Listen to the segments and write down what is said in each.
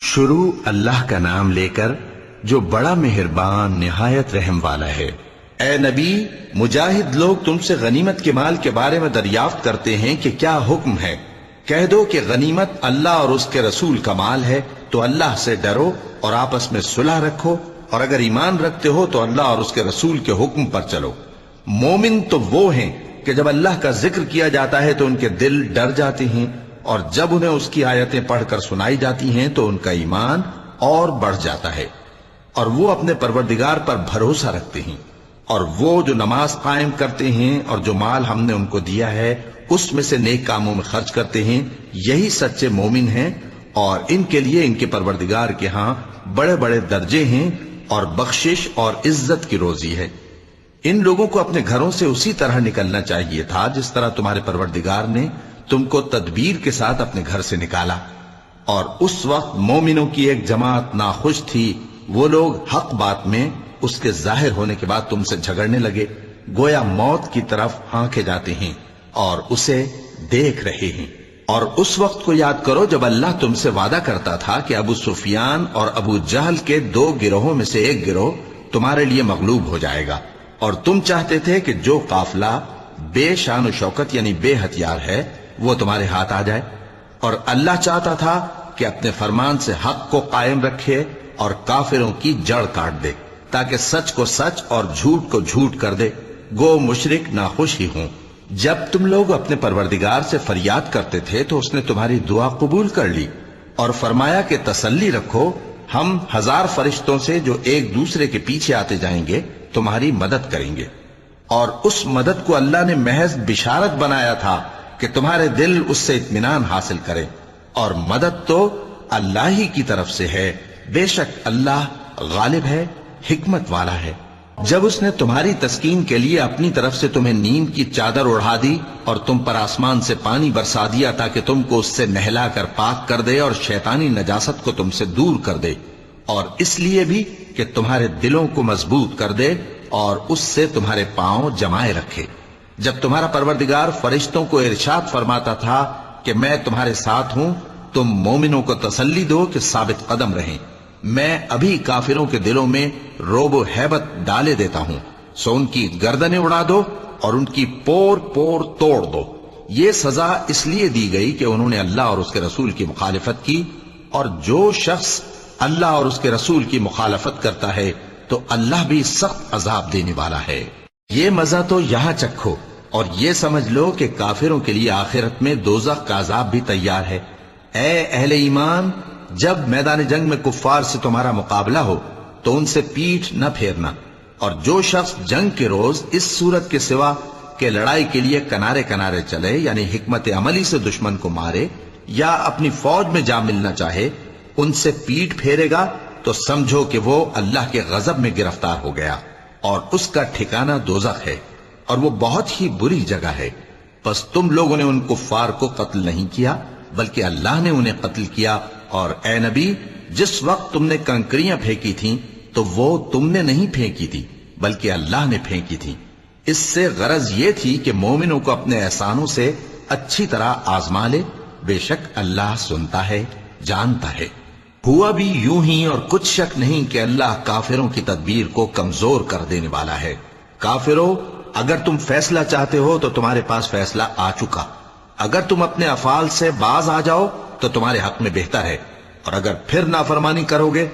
شروع اللہ کا نام لے کر جو بڑا مہربان نہایت رحم والا ہے۔ اے نبی، مجاہد لوگ تم سے غنیمت کے مال کے بارے میں دریافت کرتے ہیں کہ کیا حکم ہے۔ کہہ دو کہ غنیمت اللہ اور اس کے رسول کا مال ہے، تو اللہ سے ڈرو اور آپس میں صلح رکھو، اور اگر ایمان رکھتے ہو تو اللہ اور اس کے رسول کے حکم پر چلو۔ مومن تو وہ ہیں کہ جب اللہ کا ذکر کیا جاتا ہے تو ان کے دل ڈر جاتے ہیں، اور جب انہیں اس کی آیتیں پڑھ کر سنائی جاتی ہیں تو ان کا ایمان اور بڑھ جاتا ہے، اور وہ اپنے پروردگار پر بھروسہ رکھتے ہیں، اور وہ جو نماز قائم کرتے ہیں اور جو مال ہم نے ان کو دیا ہے اس میں سے نیک کاموں میں خرچ کرتے ہیں، یہی سچے مومن ہیں، اور ان کے لیے ان کے پروردگار کے ہاں بڑے بڑے درجے ہیں اور بخشش اور عزت کی روزی ہے۔ ان لوگوں کو اپنے گھروں سے اسی طرح نکلنا چاہیے تھا جس طرح تمہارے پروردگار نے تم کو تدبیر کے ساتھ اپنے گھر سے نکالا، اور اس وقت مومنوں کی ایک جماعت ناخوش تھی، وہ لوگ حق بات میں اس کے ظاہر ہونے کے بعد تم سے جھگڑنے لگے، گویا موت کی طرف ہانکے جاتے ہیں اور اسے دیکھ رہے ہیں۔ اور اس وقت کو یاد کرو جب اللہ تم سے وعدہ کرتا تھا کہ ابو سفیان اور ابو جہل کے 2 گروہوں میں سے ایک گروہ تمہارے لیے مغلوب ہو جائے گا، اور تم چاہتے تھے کہ جو قافلہ بے شان و شوکت یعنی بے ہتھیار ہے وہ تمہارے ہاتھ آ جائے، اور اللہ چاہتا تھا کہ اپنے فرمان سے حق کو قائم رکھے اور کافروں کی جڑ کاٹ دے، تاکہ سچ کو سچ اور جھوٹ کو جھوٹ کر دے، گو مشرک ناخوش ہی ہوں۔ جب تم لوگ اپنے پروردگار سے فریاد کرتے تھے تو اس نے تمہاری دعا قبول کر لی، اور فرمایا کہ تسلی رکھو، ہم 1000 فرشتوں سے جو ایک دوسرے کے پیچھے آتے جائیں گے تمہاری مدد کریں گے۔ اور اس مدد کو اللہ نے محض بشارت بنایا تھا کہ تمہارے دل اس سے اطمینان حاصل کریں، اور مدد تو اللہ ہی کی طرف سے ہے، بے شک اللہ غالب ہے، حکمت والا ہے۔ جب اس نے تمہاری تسکین کے لیے اپنی طرف سے تمہیں نیند کی چادر اڑھا دی اور تم پر آسمان سے پانی برسا دیا تاکہ تم کو اس سے نہلا کر پاک کر دے اور شیطانی نجاست کو تم سے دور کر دے، اور اس لیے بھی کہ تمہارے دلوں کو مضبوط کر دے اور اس سے تمہارے پاؤں جمائے رکھے۔ جب تمہارا پروردگار فرشتوں کو ارشاد فرماتا تھا کہ میں تمہارے ساتھ ہوں، تم مومنوں کو تسلی دو کہ ثابت قدم رہیں، میں ابھی کافروں کے دلوں میں رعب و ہیبت ڈالے دیتا ہوں، سو ان کی گردنیں اڑا دو اور ان کی پور پور توڑ دو۔ یہ سزا اس لیے دی گئی کہ انہوں نے اللہ اور اس کے رسول کی مخالفت کی، اور جو شخص اللہ اور اس کے رسول کی مخالفت کرتا ہے تو اللہ بھی سخت عذاب دینے والا ہے۔ یہ مزہ تو یہاں چکھو، اور یہ سمجھ لو کہ کافروں کے لیے آخرت میں دوزخ کا عذاب بھی تیار ہے۔ اے اہل ایمان، جب میدان جنگ میں کفار سے تمہارا مقابلہ ہو تو ان سے پیٹھ نہ پھیرنا، اور جو شخص جنگ کے روز اس صورت کے سوا کہ لڑائی کے لیے کنارے کنارے چلے یعنی حکمت عملی سے دشمن کو مارے یا اپنی فوج میں جا ملنا چاہے، ان سے پیٹھ پھیرے گا تو سمجھو کہ وہ اللہ کے غضب میں گرفتار ہو گیا، اور اس کا ٹھکانہ دوزخ ہے، اور وہ بہت ہی بری جگہ ہے۔ پس تم لوگوں نے ان کفار کو قتل نہیں کیا بلکہ اللہ نے انہیں قتل کیا، اور اے نبی، جس وقت تم نے کنکریاں پھینکی تھیں تو وہ تم نے نہیں پھینکی تھی بلکہ اللہ نے پھینکی تھی۔ اس سے غرض یہ تھی کہ مومنوں کو اپنے احسانوں سے اچھی طرح آزما لے، بے شک اللہ سنتا ہے، جانتا ہے۔ ہوا بھی یوں ہی، اور کچھ شک نہیں کہ اللہ کافروں کی تدبیر کو کمزور کر دینے والا ہے۔ کافروں، اگر تم فیصلہ چاہتے ہو تو تمہارے پاس فیصلہ آ چکا، اگر تم اپنے افعال سے باز آ جاؤ تو تمہارے حق میں بہتر ہے، اور اگر پھر نافرمانی کرو گے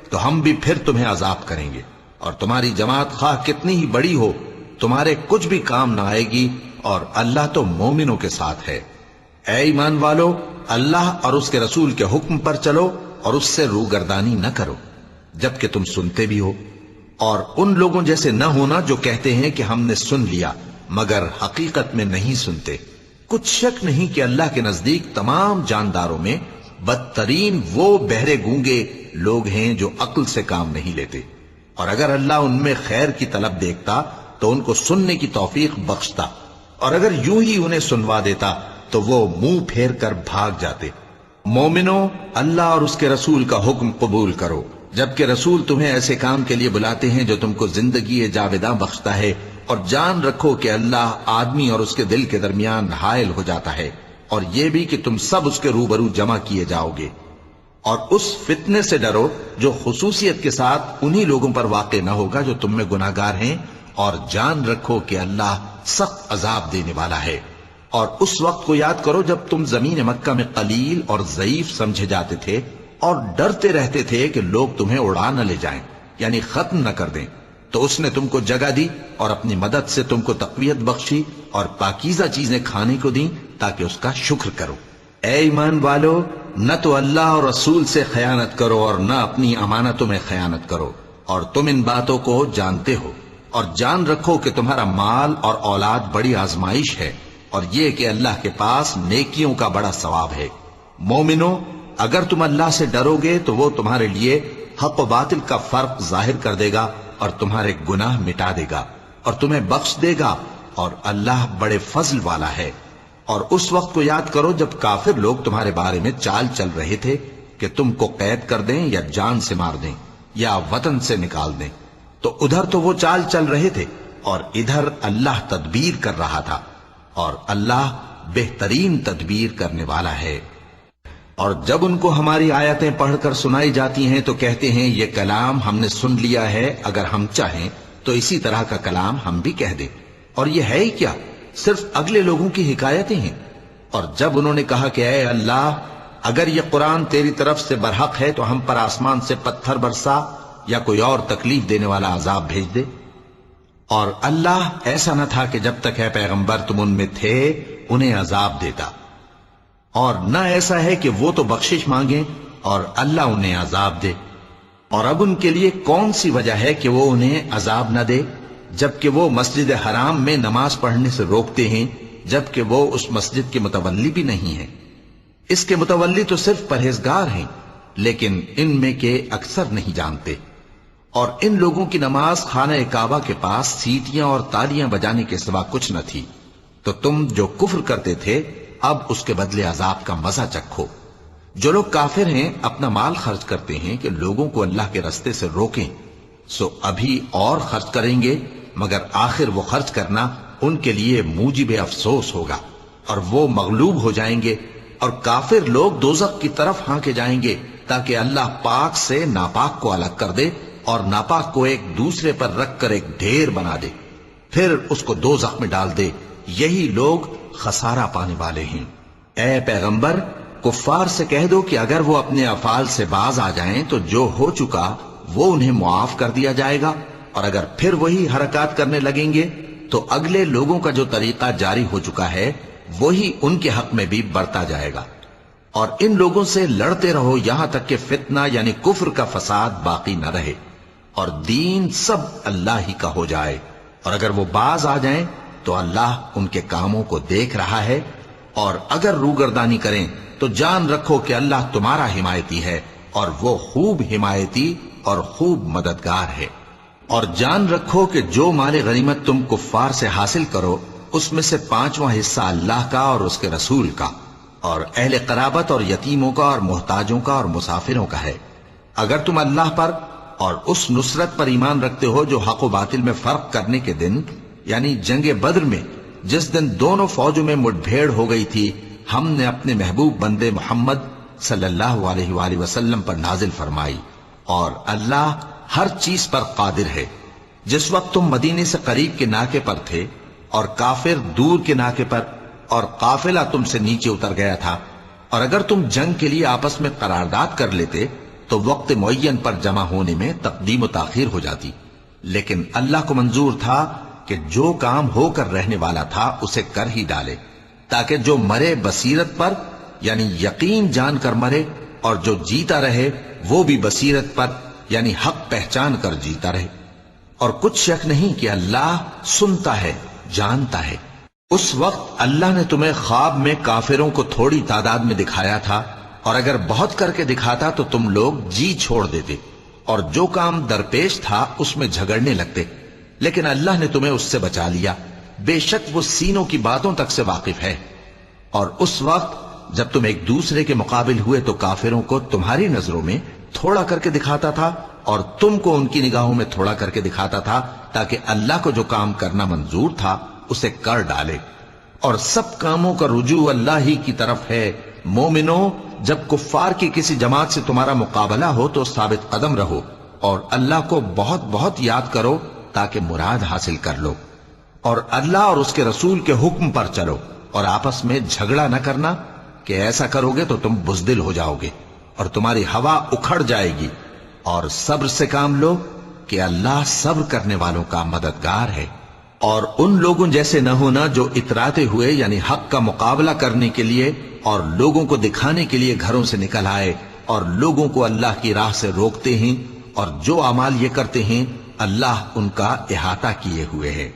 تو ہم بھی پھر تمہیں عذاب کریں گے، اور تمہاری جماعت خواہ کتنی ہی بڑی ہو تمہارے کچھ بھی کام نہ آئے گی، اور اللہ تو مومنوں کے ساتھ ہے۔ اے ایمان والو، اللہ اور اس کے رسول کے حکم پر چلو اور اس سے روگردانی نہ کرو جبکہ تم سنتے بھی ہو، اور ان لوگوں جیسے نہ ہونا جو کہتے ہیں کہ ہم نے سن لیا مگر حقیقت میں نہیں سنتے۔ کچھ شک نہیں کہ اللہ کے نزدیک تمام جانداروں میں بدترین وہ بہرے گونگے لوگ ہیں جو عقل سے کام نہیں لیتے، اور اگر اللہ ان میں خیر کی طلب دیکھتا تو ان کو سننے کی توفیق بخشتا، اور اگر یوں ہی انہیں سنوا دیتا تو وہ منہ پھیر کر بھاگ جاتے۔ مومنوں، اللہ اور اس کے رسول کا حکم قبول کرو، جبکہ رسول تمہیں ایسے کام کے لیے بلاتے ہیں جو تم کو زندگی جاوداں بخشتا ہے، اور جان رکھو کہ اللہ آدمی اور اس کے دل کے درمیان حائل ہو جاتا ہے، اور یہ بھی کہ تم سب اس کے روبرو جمع کیے جاؤ گے۔ اور اس فتنے سے ڈرو جو خصوصیت کے ساتھ انہی لوگوں پر واقع نہ ہوگا جو تم میں گناہگار ہیں، اور جان رکھو کہ اللہ سخت عذاب دینے والا ہے۔ اور اس وقت کو یاد کرو جب تم زمین مکہ میں قلیل اور ضعیف سمجھے جاتے تھے اور ڈرتے رہتے تھے کہ لوگ تمہیں اڑا نہ لے جائیں، یعنی ختم نہ کر دیں، تو اس نے تم کو جگہ دی اور اپنی مدد سے تم کو تقویت بخشی اور پاکیزہ چیزیں کھانے کو دیں تاکہ اس کا شکر کرو۔ اے ایمان والو، نہ تو اللہ اور رسول سے خیانت کرو اور نہ اپنی امانتوں میں خیانت کرو، اور تم ان باتوں کو جانتے ہو، اور جان رکھو کہ تمہارا مال اور اولاد بڑی آزمائش ہے، اور یہ کہ اللہ کے پاس نیکیوں کا بڑا ثواب ہے۔ مومنو، اگر تم اللہ سے ڈرو گے تو وہ تمہارے لیے حق و باطل کا فرق ظاہر کر دے گا اور تمہارے گناہ مٹا دے گا اور تمہیں بخش دے گا، اور اللہ بڑے فضل والا ہے۔ اور اس وقت کو یاد کرو جب کافر لوگ تمہارے بارے میں چال چل رہے تھے کہ تم کو قید کر دیں یا جان سے مار دیں یا وطن سے نکال دیں، تو ادھر تو وہ چال چل رہے تھے اور ادھر اللہ تدبیر کر رہا تھا، اور اللہ بہترین تدبیر کرنے والا ہے۔ اور جب ان کو ہماری آیتیں پڑھ کر سنائی جاتی ہیں تو کہتے ہیں یہ کلام ہم نے سن لیا ہے، اگر ہم چاہیں تو اسی طرح کا کلام ہم بھی کہہ دیں، اور یہ ہے ہی کیا، صرف اگلے لوگوں کی حکایتیں ہیں۔ اور جب انہوں نے کہا کہ اے اللہ، اگر یہ قرآن تیری طرف سے برحق ہے تو ہم پر آسمان سے پتھر برسا یا کوئی اور تکلیف دینے والا عذاب بھیج دے۔ اور اللہ ایسا نہ تھا کہ جب تک اے پیغمبر تم ان میں تھے انہیں عذاب دیتا، اور نہ ایسا ہے کہ وہ تو بخشش مانگیں اور اللہ انہیں عذاب دے۔ اور اب ان کے لیے کون سی وجہ ہے کہ وہ انہیں عذاب نہ دے، جبکہ وہ مسجد حرام میں نماز پڑھنے سے روکتے ہیں، جبکہ وہ اس مسجد کے متولی بھی نہیں ہیں۔ اس کے متولی تو صرف پرہیزگار ہیں، لیکن ان میں کے اکثر نہیں جانتے۔ اور ان لوگوں کی نماز خانہ کعبہ کے پاس سیٹیاں اور تالیاں بجانے کے سوا کچھ نہ تھی، تو تم جو کفر کرتے تھے اب اس کے بدلے عذاب کا مزہ چکھو۔ جو لوگ کافر ہیں اپنا مال خرچ کرتے ہیں کہ لوگوں کو اللہ کے رستے سے روکیں، سو ابھی اور خرچ کریں گے، مگر آخر وہ خرچ کرنا ان کے لیے موجب افسوس ہوگا، اور وہ مغلوب ہو جائیں گے، اور کافر لوگ دوزخ کی طرف ہانکے جائیں گے تاکہ اللہ پاک سے ناپاک کو الگ کر دے اور ناپاک کو ایک دوسرے پر رکھ کر ایک ڈھیر بنا دے، پھر اس کو دوزخ میں ڈال دے۔ یہی لوگ خسارہ پانے والے ہیں۔ اے پیغمبر، کفار سے کہہ دو کہ اگر وہ اپنے افعال سے باز آ جائیں تو جو ہو چکا وہ انہیں معاف کر دیا جائے گا، اور اگر پھر وہی حرکات کرنے لگیں گے تو اگلے لوگوں کا جو طریقہ جاری ہو چکا ہے وہی ان کے حق میں بھی برتا جائے گا۔ اور ان لوگوں سے لڑتے رہو یہاں تک کہ فتنہ یعنی کفر کا فساد باقی نہ رہے اور دین سب اللہ ہی کا ہو جائے، اور اگر وہ باز آ جائیں تو اللہ ان کے کاموں کو دیکھ رہا ہے، اور اگر روگردانی کریں تو جان رکھو کہ اللہ تمہارا حمایتی ہے، اور وہ خوب حمایتی اور خوب مددگار ہے۔ اور جان رکھو کہ جو مال غنیمت تم کفار سے حاصل کرو اس میں سے 5واں حصہ اللہ کا اور اس کے رسول کا اور اہل قرابت اور یتیموں کا اور محتاجوں کا اور مسافروں کا ہے۔ اگر تم اللہ پر اور اس نصرت پر ایمان رکھتے ہو جو حق و باطل میں فرق کرنے کے دن یعنی جنگ بدر میں جس دن دونوں فوجوں میں مٹ بھیڑ ہو گئی تھی ہم نے اپنے محبوب بندے محمد صلی اللہ علیہ وآلہ وسلم پر نازل فرمائی، اور اللہ ہر چیز پر قادر ہے۔ جس وقت تم مدینے سے قریب کے ناکے پر تھے اور کافر دور کے ناکے پر، اور قافلہ تم سے نیچے اتر گیا تھا، اور اگر تم جنگ کے لیے آپس میں قرارداد کر لیتے تو وقت معین پر جمع ہونے میں تقدیم و تاخیر ہو جاتی، لیکن اللہ کو منظور تھا کہ جو کام ہو کر رہنے والا تھا اسے کر ہی ڈالے، تاکہ جو مرے بصیرت پر یعنی یقین جان کر مرے، اور جو جیتا رہے وہ بھی بصیرت پر یعنی حق پہچان کر جیتا رہے۔ اور کچھ شک نہیں کہ اللہ سنتا ہے، جانتا ہے۔ اس وقت اللہ نے تمہیں خواب میں کافروں کو تھوڑی تعداد میں دکھایا تھا، اور اگر بہت کر کے دکھاتا تو تم لوگ جی چھوڑ دیتے اور جو کام درپیش تھا اس میں جھگڑنے لگتے، لیکن اللہ نے تمہیں اس سے بچا لیا، بے شک وہ سینوں کی باتوں تک سے واقف ہے۔ اور اس وقت جب تم ایک دوسرے کے مقابل ہوئے تو کافروں کو تمہاری نظروں میں تھوڑا کر کے دکھاتا تھا اور تم کو ان کی نگاہوں میں تھوڑا کر کے دکھاتا تھا، تاکہ اللہ کو جو کام کرنا منظور تھا اسے کر ڈالے۔ اور سب کاموں کا رجوع اللہ ہی کی طرف ہے۔ مومنو، جب کفار کی کسی جماعت سے تمہارا مقابلہ ہو تو ثابت قدم رہو اور اللہ کو بہت بہت یاد کرو تاکہ مراد حاصل کر لو، اور اللہ اور اس کے رسول کے حکم پر چلو، اور آپس میں جھگڑا نہ کرنا کہ ایسا کرو گے تو تم بزدل ہو جاؤ گے اور تمہاری ہوا اکھڑ جائے گی، اور صبر سے کام لو کہ اللہ صبر کرنے والوں کا مددگار ہے۔ اور ان لوگوں جیسے نہ ہونا جو اتراتے ہوئے یعنی حق کا مقابلہ کرنے کے لیے اور لوگوں کو دکھانے کے لیے گھروں سے نکل آئے اور لوگوں کو اللہ کی راہ سے روکتے ہیں، اور جو اعمال یہ کرتے ہیں اللہ ان کا احاطہ کیے ہوئے ہے۔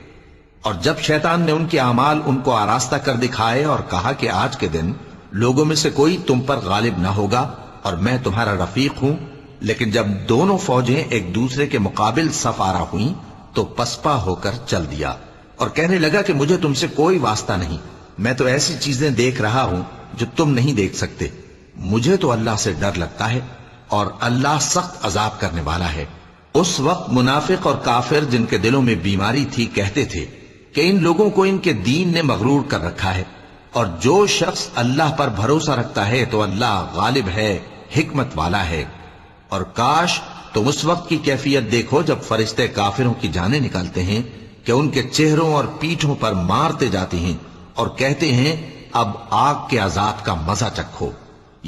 اور جب شیطان نے ان کے اعمال ان کو آراستہ کر دکھائے اور کہا کہ آج کے دن لوگوں میں سے کوئی تم پر غالب نہ ہوگا اور میں تمہارا رفیق ہوں، لیکن جب دونوں فوجیں ایک دوسرے کے مقابل صف آرا ہوئیں تو پسپا ہو کر چل دیا اور کہنے لگا کہ مجھے تم سے کوئی واسطہ نہیں، میں تو ایسی چیزیں دیکھ رہا ہوں جو تم نہیں دیکھ سکتے، مجھے تو اللہ سے ڈر لگتا ہے اور اللہ سخت عذاب کرنے والا ہے۔ اس وقت منافق اور کافر جن کے دلوں میں بیماری تھی کہتے تھے کہ ان لوگوں کو ان کے دین نے مغرور کر رکھا ہے، اور جو شخص اللہ پر بھروسہ رکھتا ہے تو اللہ غالب ہے، حکمت والا ہے۔ اور کاش تم اس وقت کی کیفیت دیکھو جب فرشتے کافروں کی جانیں نکالتے ہیں کہ ان کے چہروں اور پیٹھوں پر مارتے جاتے ہیں اور کہتے ہیں اب آگ کے عذاب کا مزہ چکھو،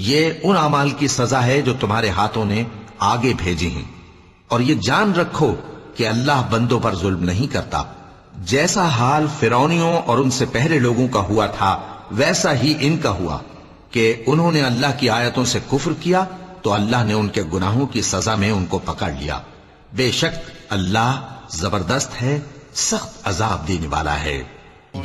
یہ ان اعمال کی سزا ہے جو تمہارے ہاتھوں نے آگے بھیجی ہیں۔ اور یہ جان رکھو کہ اللہ بندوں پر ظلم نہیں کرتا، جیسا حال فرعونیوں اور ان سے پہلے لوگوں کا ہوا تھا ویسا ہی ان کا ہوا کہ انہوں نے اللہ کی آیتوں سے کفر کیا تو اللہ نے ان کے گناہوں کی سزا میں ان کو پکڑ لیا۔ بے شک اللہ زبردست ہے، سخت عذاب دینے والا ہے۔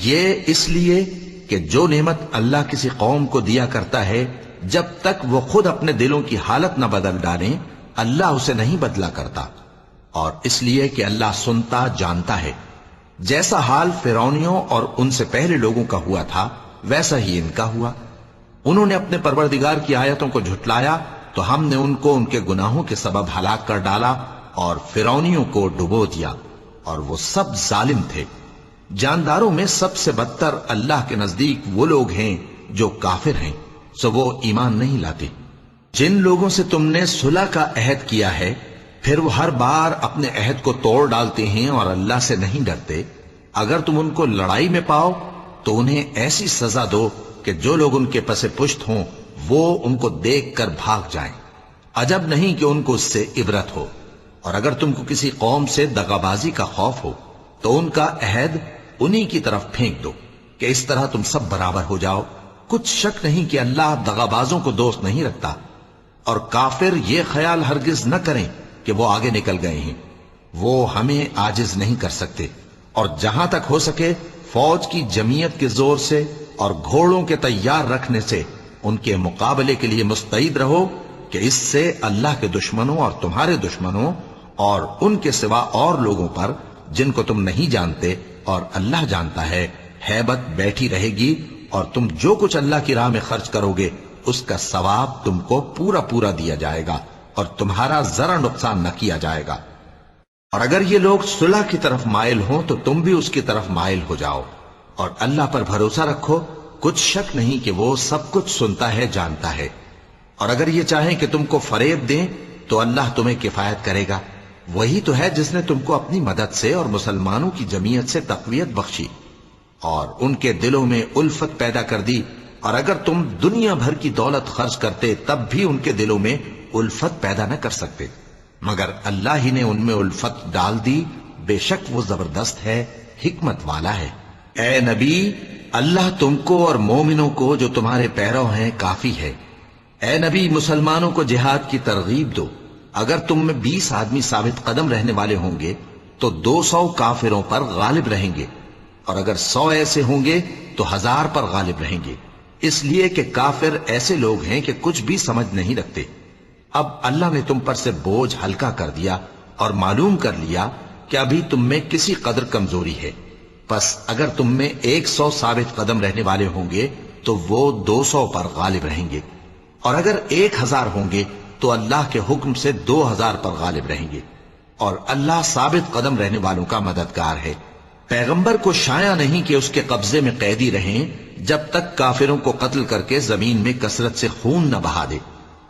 یہ اس لیے کہ جو نعمت اللہ کسی قوم کو دیا کرتا ہے جب تک وہ خود اپنے دلوں کی حالت نہ بدل ڈالیں اللہ اسے نہیں بدلا کرتا، اور اس لیے کہ اللہ سنتا جانتا ہے۔ جیسا حال فرعونیوں اور ان سے پہلے لوگوں کا ہوا تھا ویسا ہی ان کا ہوا۔ انہوں نے اپنے پروردگار کی آیتوں کو جھٹلایا تو ہم نے ان کو ان کے گناہوں کے سبب ہلاک کر ڈالا اور فرعونیوں کو ڈبو دیا، اور وہ سب ظالم تھے۔ جانداروں میں سب سے بدتر اللہ کے نزدیک وہ لوگ ہیں جو کافر ہیں، سو وہ ایمان نہیں لاتے۔ جن لوگوں سے تم نے صلح کا عہد کیا ہے پھر وہ ہر بار اپنے عہد کو توڑ ڈالتے ہیں اور اللہ سے نہیں ڈرتے، اگر تم ان کو لڑائی میں پاؤ تو انہیں ایسی سزا دو کہ جو لوگ ان کے پس پشت ہوں وہ ان کو دیکھ کر بھاگ جائیں، عجب نہیں کہ ان کو اس سے عبرت ہو۔ اور اگر تم کو کسی قوم سے دغابازی کا خوف ہو تو ان کا عہد انہی کی طرف پھینک دو کہ اس طرح تم سب برابر ہو جاؤ۔ کچھ شک نہیں کہ اللہ دغابازوں کو دوست نہیں رکھتا، اور کافر یہ خیال ہرگز نہ کریں کہ وہ آگے نکل گئے ہیں، وہ ہمیں عاجز نہیں کر سکتے۔ اور جہاں تک ہو سکے فوج کی جمعیت کے زور سے اور گھوڑوں کے تیار رکھنے سے ان کے مقابلے کے لیے مستعد رہو کہ اس سے اللہ کے دشمنوں اور تمہارے دشمنوں اور ان کے سوا اور لوگوں پر جن کو تم نہیں جانتے اور اللہ جانتا ہے ہیبت بیٹھی رہے گی، اور تم جو کچھ اللہ کی راہ میں خرچ کرو گے اس کا ثواب تم کو پورا پورا دیا جائے گا اور تمہارا ذرا نقصان نہ کیا جائے گا۔ اور اگر یہ لوگ صلح کی طرف مائل ہوں تو تم بھی اس کی طرف مائل ہو جاؤ، اور اللہ پر بھروسہ رکھو، کچھ شک نہیں کہ وہ سب کچھ سنتا ہے جانتا ہے۔ اور اگر یہ چاہیں کہ تم کو فریب دیں تو اللہ تمہیں کفایت کرے گا، وہی تو ہے جس نے تم کو اپنی مدد سے اور مسلمانوں کی جمعیت سے تقویت بخشی اور ان کے دلوں میں الفت پیدا کر دی، اور اگر تم دنیا بھر کی دولت خرچ کرتے تب بھی ان کے دلوں میں الفت پیدا نہ کر سکتے، مگر اللہ ہی نے ان میں الفت ڈال دی، بے شک وہ زبردست ہے، حکمت والا ہے۔ اے نبی، اللہ تم کو اور مومنوں کو جو تمہارے پیرو ہیں کافی ہے۔ اے نبی، مسلمانوں کو جہاد کی ترغیب دو۔ اگر تم میں 20 آدمی ثابت قدم رہنے والے ہوں گے تو 200 کافروں پر غالب رہیں گے، اور اگر 100 ایسے ہوں گے تو 1000 پر غالب رہیں گے، اس لیے کہ کافر ایسے لوگ ہیں کہ کچھ بھی سمجھ نہیں رکھتے۔ اب اللہ نے تم پر سے بوجھ ہلکا کر دیا اور معلوم کر لیا کہ ابھی تم میں کسی قدر کمزوری ہے، پس اگر تم میں 100 ثابت قدم رہنے والے ہوں گے تو وہ 200 پر غالب رہیں گے، اور اگر 1000 ہوں گے تو اللہ کے حکم سے 2000 پر غالب رہیں گے، اور اللہ ثابت قدم رہنے والوں کا مددگار ہے۔ پیغمبر کو شایع نہیں کہ اس کے قبضے میں قیدی رہیں جب تک کافروں کو قتل کر کے زمین میں کثرت سے خون نہ بہا دے۔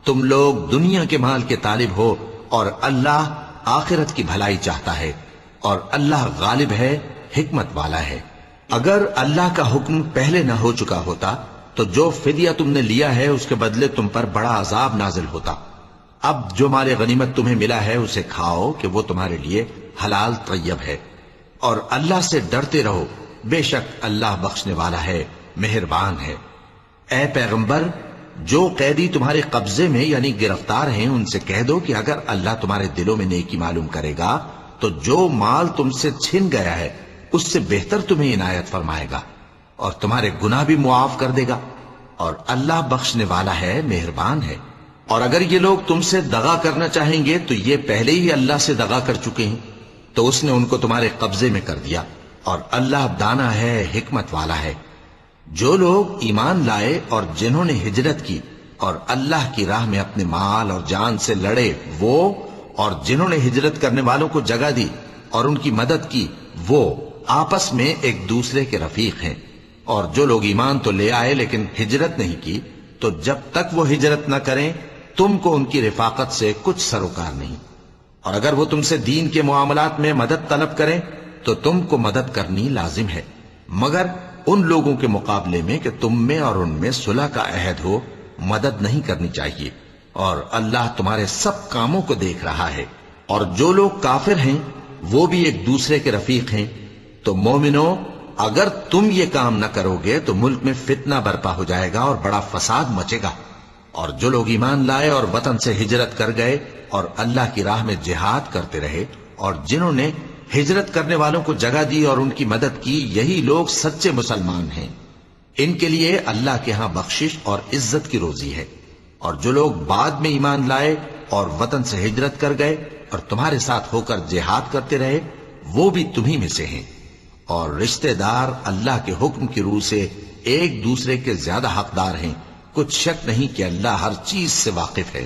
تم لوگ دنیا کے مال کے طالب ہو اور اللہ آخرت کی بھلائی چاہتا ہے، اور اللہ غالب ہے، حکمت والا ہے۔ اگر اللہ کا حکم پہلے نہ ہو چکا ہوتا تو جو فدیہ تم نے لیا ہے اس کے بدلے تم پر بڑا عذاب نازل ہوتا۔ اب جو مال غنیمت تمہیں ملا ہے اسے کھاؤ کہ وہ تمہارے لیے حلال طیب ہے، اور اللہ سے ڈرتے رہو، بے شک اللہ بخشنے والا ہے، مہربان ہے۔ اے پیغمبر، جو قیدی تمہارے قبضے میں یعنی گرفتار ہیں ان سے کہہ دو کہ اگر اللہ تمہارے دلوں میں نیکی معلوم کرے گا تو جو مال تم سے چھن گیا ہے اس سے بہتر تمہیں عنایت فرمائے گا، اور تمہارے گناہ بھی معاف کر دے گا، اور اللہ بخشنے والا ہے، مہربان ہے۔ اور اگر یہ لوگ تم سے دغا کرنا چاہیں گے تو یہ پہلے ہی اللہ سے دغا کر چکے ہیں، تو اس نے ان کو تمہارے قبضے میں کر دیا، اور اللہ دانا ہے، حکمت والا ہے۔ جو لوگ ایمان لائے اور جنہوں نے ہجرت کی اور اللہ کی راہ میں اپنے مال اور جان سے لڑے وہ، اور جنہوں نے ہجرت کرنے والوں کو جگہ دی اور ان کی مدد کی وہ، آپس میں ایک دوسرے کے رفیق ہیں۔ اور جو لوگ ایمان تو لے آئے لیکن ہجرت نہیں کی، تو جب تک وہ ہجرت نہ کریں تم کو ان کی رفاقت سے کچھ سروکار نہیں، اور اگر وہ تم سے دین کے معاملات میں مدد طلب کریں تو تم کو مدد کرنی لازم ہے، مگر ان لوگوں کے مقابلے میں کہ تم میں اور ان میں صلح کا عہد ہو مدد نہیں کرنی چاہیے، اور اللہ تمہارے سب کاموں کو دیکھ رہا ہے۔ اور جو لوگ کافر ہیں وہ بھی ایک دوسرے کے رفیق ہیں۔ تو مومنو، اگر تم یہ کام نہ کرو گے تو ملک میں فتنہ برپا ہو جائے گا اور بڑا فساد مچے گا۔ اور جو لوگ ایمان لائے اور وطن سے ہجرت کر گئے اور اللہ کی راہ میں جہاد کرتے رہے، اور جنہوں نے ہجرت کرنے والوں کو جگہ دی اور ان کی مدد کی، یہی لوگ سچے مسلمان ہیں۔ ان کے لیے اللہ کے ہاں بخشش اور عزت کی روزی ہے۔ اور جو لوگ بعد میں ایمان لائے اور وطن سے ہجرت کر گئے اور تمہارے ساتھ ہو کر جہاد کرتے رہے، وہ بھی تمہیں میں سے ہیں۔ اور رشتہ دار اللہ کے حکم کی روح سے ایک دوسرے کے زیادہ حقدار ہیں، کچھ شک نہیں کہ اللہ ہر چیز سے واقف ہے۔